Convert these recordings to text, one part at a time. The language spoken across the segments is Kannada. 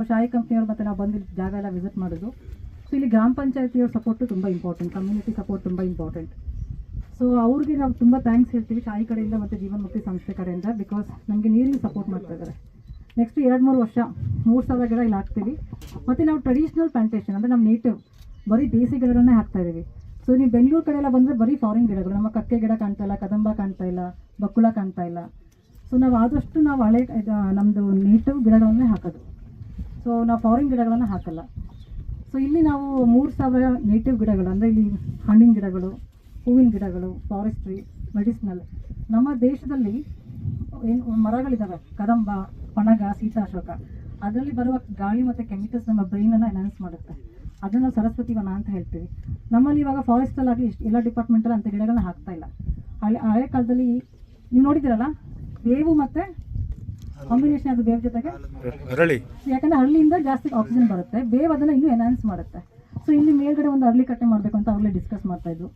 ಶಾಯಿ ಕಂಪ್ನಿಯವ್ರು ಮತ್ತು ನಾವು ಬಂದು ಜಾಗ ಎಲ್ಲ ವಿಸಿಟ್ ಮಾಡೋದು. ಸೊ ಇಲ್ಲಿ ಗ್ರಾಮ ಪಂಚಾಯತಿಯವ್ರ ಸಪೋರ್ಟು ತುಂಬ ಇಂಪಾರ್ಟೆಂಟ್, ಕಮ್ಯುನಿಟಿ ಸಪೋರ್ಟ್ ತುಂಬ ಇಂಪಾರ್ಟೆಂಟ್. ಸೊ ಅವ್ರಿಗೆ ನಾವು ತುಂಬ ಥ್ಯಾಂಕ್ಸ್ ಹೇಳ್ತೀವಿ ಶಾಯಿ ಕಡೆಯಿಂದ ಮತ್ತು ಜೀವನ್ ಮುಕ್ತಿ ಸಂಸ್ಥೆ ಕಡೆಯಿಂದ, ಬಿಕಾಸ್ ನಮಗೆ ನೀರಿಗೆ ಸಪೋರ್ಟ್ ಮಾಡ್ತಾ ಇದ್ದಾರೆ. ನೆಕ್ಸ್ಟ್ 2-3 ವರ್ಷ 3,000 ಗಿಡ ಇಲ್ಲಿ ಹಾಕ್ತೀವಿ. ಮತ್ತು ನಾವು ಟ್ರೆಡಿಷ್ನಲ್ ಪ್ಲಾಂಟೇಷನ್ ಅಂದರೆ ನಮ್ಮ ನೇಟಿವ್ ಬರೀ ದೇಸಿ ಗಿಡಗಳನ್ನೇ ಹಾಕ್ತಾ ಇದ್ದೀವಿ. ಸೊ ನೀವು ಬೆಂಗಳೂರು ಕಡೆ ಎಲ್ಲ ಬಂದರೆ ಬರೀ ಫಾರಿನ್ ಗಿಡಗಳು, ನಮ್ಮ ಕಕ್ಕೆ ಗಿಡ ಕಾಣ್ತಾ ಇಲ್ಲ, ಕದಂಬ ಕಾಣ್ತಾ ಇಲ್ಲ, ಬಕ್ಕುಳ ಕಾಣ್ತಾ ಇಲ್ಲ. ಸೊ ನಾವು ಆದಷ್ಟು ನಾವು ಹಳೆ ನಮ್ಮದು ನೇಟಿವ್ ಗಿಡಗಳನ್ನೇ ಹಾಕೋದು. ಸೊ ನಾವು ಫಾರಿನ್ ಗಿಡಗಳನ್ನು ಹಾಕಲ್ಲ. ಸೊ ಇಲ್ಲಿ ನಾವು 3,000 ನೇಟಿವ್ ಗಿಡಗಳು ಅಂದರೆ ಇಲ್ಲಿ ಹಣ್ಣಿನ ಗಿಡಗಳು, ಹೂವಿನ ಗಿಡಗಳು, ಫಾರೆಸ್ಟ್ರಿ, ಮೆಡಿಸಿನಲ್. ನಮ್ಮ ದೇಶದಲ್ಲಿ ಏನು ಮರಗಳಿದ್ದಾವೆ, ಕದಂಬ, ಪಣಗ, ಸೀತಾಶೋಕ, ಅದರಲ್ಲಿ ಬರುವ ಗಾಳಿ ಮತ್ತು ಕೆಮಿಕಲ್ಸ್ ನಮ್ಮ ಬ್ರೈನನ್ನು ಎನ್ಹಾನ್ಸ್ ಮಾಡುತ್ತೆ. ಅದನ್ನು ಸರಸ್ವತಿ ವನ ಅಂತ ಹೇಳ್ತೀವಿ. ನಮ್ಮಲ್ಲಿ ಇವಾಗ ಫಾರೆಸ್ಟಲ್ಲಾಗಲಿ ಎಲ್ಲ ಡಿಪಾರ್ಟ್ಮೆಂಟಲ್ಲಿ ಅಂಥ ಗಿಡಗಳನ್ನ ಹಾಕ್ತಾ ಇಲ್ಲ. ಹಳೆ ಕಾಲದಲ್ಲಿ ನೀವು ನೋಡಿದಿರಲ್ಲ, ಬೇವು ಮತ್ತು ಕಾಂಬಿನೇಷನ್ ಅದು ಬೇವು ಜೊತೆಗೆ ಅರಳಿ, ಯಾಕಂದರೆ ಹಳ್ಳಿಯಿಂದ ಜಾಸ್ತಿ ಆಕ್ಸಿಜನ್ ಬರುತ್ತೆ, ಬೇವು ಅದನ್ನು ಇನ್ನೂ ಎನ್ಹಾನ್ಸ್ ಮಾಡುತ್ತೆ. ಸೊ ಇಲ್ಲಿ ಮೇಲ್ಗಡೆ ಒಂದು ಅರಳಿ ಕಟ್ಟೆ ಮಾಡಬೇಕು ಅಂತ ಅವರೇ ಡಿಸ್ಕಸ್ ಮಾಡ್ತಾಯಿದ್ರು.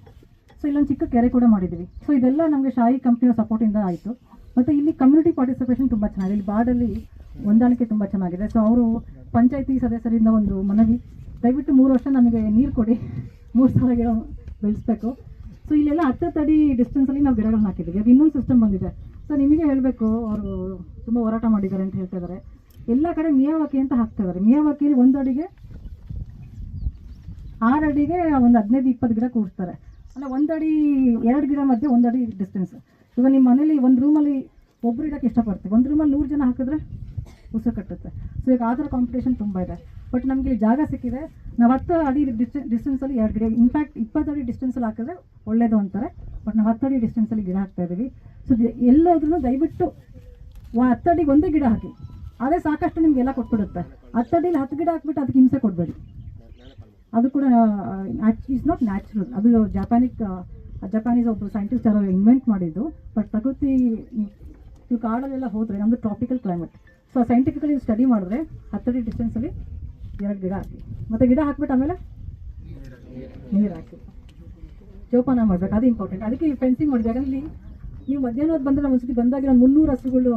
ಸೊ ಇಲ್ಲೊಂದು ಚಿಕ್ಕ ಕೆರೆ ಕೂಡ ಮಾಡಿದ್ದೀವಿ. ಸೊ ಇದೆಲ್ಲ ನಮಗೆ ಶಾಯಿ ಕಂಪ್ನಿಯ ಸಪೋರ್ಟಿಂದ ಆಯಿತು. ಮತ್ತು ಇಲ್ಲಿ ಕಮ್ಯುನಿಟಿ ಪಾರ್ಟಿಸಿಪೇಷನ್ ತುಂಬ ಚೆನ್ನಾಗಿದೆ. ಇಲ್ಲಿ ಬಾರ್ಡಲ್ಲಿ ಹೊಂದಾಣಿಕೆ ತುಂಬ ಚೆನ್ನಾಗಿದೆ. ಸೊ ಅವರು ಪಂಚಾಯತಿ ಸದಸ್ಯರಿಂದ ಒಂದು ಮನವಿ, ದಯವಿಟ್ಟು 3 ವರ್ಷ ನಮಗೆ ನೀರು ಕೊಡಿ, 3,000 ಗಿಡ ಬೆಳೆಸಬೇಕು. ಸೊ ಇಲ್ಲೆಲ್ಲ 10 ಅಡಿ ಡಿಸ್ಟೆನ್ಸಲ್ಲಿ ನಾವು ಗಿಡಗಳನ್ನ ಹಾಕಿದ್ದೀವಿ. ಅದು ಇನ್ನೊಂದು ಸಿಸ್ಟಮ್ ಬಂದಿದೆ. ಸೊ ನಿಮಗೆ ಹೇಳಬೇಕು, ಅವರು ತುಂಬ ಹೋರಾಟ ಮಾಡಿದ್ದಾರೆ ಅಂತ ಹೇಳ್ತಾ ಇದ್ದಾರೆ. ಎಲ್ಲ ಕಡೆ ಮಿಯಾವಾಕಿ ಅಂತ ಹಾಕ್ತಿದ್ದಾರೆ. ಮಿಯಾವಾಕಿಯಲ್ಲಿ 1 ಅಡಿಗೆ 6 ಅಡಿಗೆ ಒಂದು 15-20 ಗಿಡ ಕೂಡಿಸ್ತಾರೆ. ಅಂದರೆ 1 ಅಡಿ 2 ಗಿಡ ಮಧ್ಯೆ 1 ಅಡಿ ಡಿಸ್ಟೆನ್ಸ್. ಇವಾಗ ನಿಮ್ಮ ಮನೇಲಿ ಒಂದು ರೂಮಲ್ಲಿ ಒಬ್ಬರು ಇಡೋಕ್ಕೆ ಇಷ್ಟಪಡ್ತೀವಿ, ಒಂದು ರೂಮಲ್ಲಿ 100 ಜನ ಹಾಕಿದ್ರೆ ಉಸಿರು ಕಟ್ಟುತ್ತೆ. ಸೊ ಈಗ ಆ ಥರ ಕಾಂಪಿಟೇಷನ್ ತುಂಬ ಇದೆ. ಬಟ್ ನಮಗೆ ಜಾಗ ಸಿಕ್ಕಿದೆ. ನಾವು 10 ಅಡಿ ಡಿಸ್ಟೆನ್ಸಲ್ಲಿ 2 ಗಿಡ, ಇನ್ಫ್ಯಾಕ್ಟ್ 20 ಅಡಿ ಡಿಸ್ಟೆನ್ಸಲ್ಲಿ ಹಾಕಿದ್ರೆ ಒಳ್ಳೇದು ಅಂತಾರೆ. ಬಟ್ ನಾವು 10 ಅಡಿ ಡಿಸ್ಟೆನ್ಸಲ್ಲಿ ಗಿಡ ಹಾಕ್ತಾ ಇದ್ದೀವಿ. ಸೊ ಎಲ್ಲೋದ್ರೂ ದಯವಿಟ್ಟು 10 ಅಡಿಗೆ ಒಂದೇ ಗಿಡ ಹಾಕಿ, ಅದೇ ಸಾಕಷ್ಟು ನಿಮಗೆಲ್ಲ ಕೊಟ್ಬಿಡುತ್ತೆ. 10 ಅಡಿಲಿ 10 ಗಿಡ ಹಾಕ್ಬಿಟ್ಟು ಅದಕ್ಕೆ ಹಿಂಸೆ ಕೊಡಬೇಡಿ. ಅದು ಕೂಡ ಇಸ್ ನಾಟ್ ನ್ಯಾಚುರಲ್. ಅದು ಜಪಾನೀಸ್ ಒಬ್ಬರು ಸೈಂಟಿಸ್ಟ್ ಯಾರೋ ಇನ್ವೆಂಟ್ ಮಾಡಿದ್ದು. ಬಟ್ ಪ್ರಕೃತಿ ನೀವು ಕಾಡಲ್ಲೆಲ್ಲ ಹೋದರೆ, ನಮ್ಮದು tropical climate. So scientifically study ಮಾಡಿದ್ರೆ 10 ಅಡಿ ಡಿಸ್ಟೆನ್ಸಲ್ಲಿ 2 ಗಿಡ ಹಾಕಿ, ಮತ್ತು ಗಿಡ ಹಾಕ್ಬಿಟ್ಟು ಆಮೇಲೆ ನೀರು ಹಾಕಿ ಜೋಪಾನ ಮಾಡಬೇಕು. ಅದು ಇಂಪಾರ್ಟೆಂಟ್. ಅದಕ್ಕೆ ಫೆನ್ಸಿಂಗ್ ಮಾಡಿದೆ. ಯಾಕಂದರೆ ಇಲ್ಲಿ ನೀವು ಮಧ್ಯಾಹ್ನ ಹೊತ್ತು ಬಂದರೆ ಒಂದ್ಸತಿ ಬಂದಾಗ 300 ಹಸುಗಳು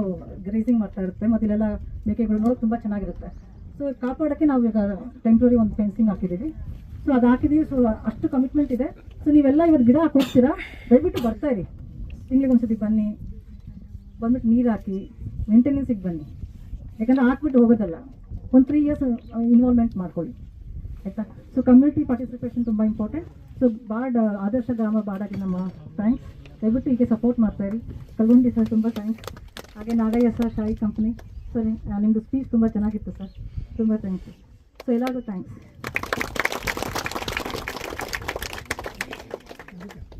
ಗ್ರೇಸಿಂಗ್ ಮಾಡ್ತಾ ಇರುತ್ತೆ, ಮತ್ತು ಇಲ್ಲೆಲ್ಲ ಮೇಕೆಗಳು ನೋಡೋಕೆ ತುಂಬ ಚೆನ್ನಾಗಿರುತ್ತೆ. ಸೊ ಕಾಪಾಡೋಕ್ಕೆ ನಾವು ಈಗ ಟೆಂಪ್ರರಿ ಒಂದು ಫೆನ್ಸಿಂಗ್ ಹಾಕಿದ್ದೀವಿ. ಸೊ ಅದು ಹಾಕಿದ್ದೀವಿ. ಸೊ ಅಷ್ಟು ಕಮಿಟ್ಮೆಂಟ್ ಇದೆ. ಸೊ ನೀವೆಲ್ಲ ಇವತ್ತು ಗಿಡ ಹಾಕಿ ಹೋಗ್ತೀರಾ, ದಯವಿಟ್ಟು ಬರ್ತಾಯಿರಿ. ತಿಂಗಳಿಗೆ ಒಂದ್ಸತಿ ಬನ್ನಿ, ಬಂದ್ಬಿಟ್ಟು ನೀರು ಹಾಕಿ ಮೇಂಟೆನೆನ್ಸಿಗೆ ಬನ್ನಿ. ಯಾಕಂದರೆ ಹಾಕ್ಬಿಟ್ಟು ಹೋಗೋದಲ್ಲ, ಒಂದು 3 ಇಯರ್ಸ್ ಇನ್ವಾಲ್ವ್ಮೆಂಟ್ ಮಾಡ್ಕೊಳ್ಳಿ, ಆಯಿತಾ. ಸೊ ಕಮ್ಯುನಿಟಿ ಪಾರ್ಟಿಸಿಪೇಷನ್ ತುಂಬ ಇಂಪಾರ್ಟೆಂಟ್. ಸೊ ಆದರ್ಶ ಗ್ರಾಮ ಬಾಡಾಗಿ ನಮ್ಮ ಥ್ಯಾಂಕ್ಸ್. ದಯವಿಟ್ಟು ಹೀಗೆ ಸಪೋರ್ಟ್ ಮಾಡ್ತಾಯಿರಿ. ಕಲ್ಗುಂಡಿ ಸರ್ ತುಂಬ ಥ್ಯಾಂಕ್ಸ್. ಹಾಗೆ ನಾಗಯ್ಯ ಸರ್, ಶಾಯಿ ಕಂಪ್ನಿ. ಸೊ ನಿಮ್ಮದು ಸ್ಪೀಚ್ ತುಂಬ ಚೆನ್ನಾಗಿತ್ತು ಸರ್, ತುಂಬ ಥ್ಯಾಂಕ್ಸ್. ಸೊ ಎಲ್ಲರಿಗೂ ಥ್ಯಾಂಕ್ಸ್.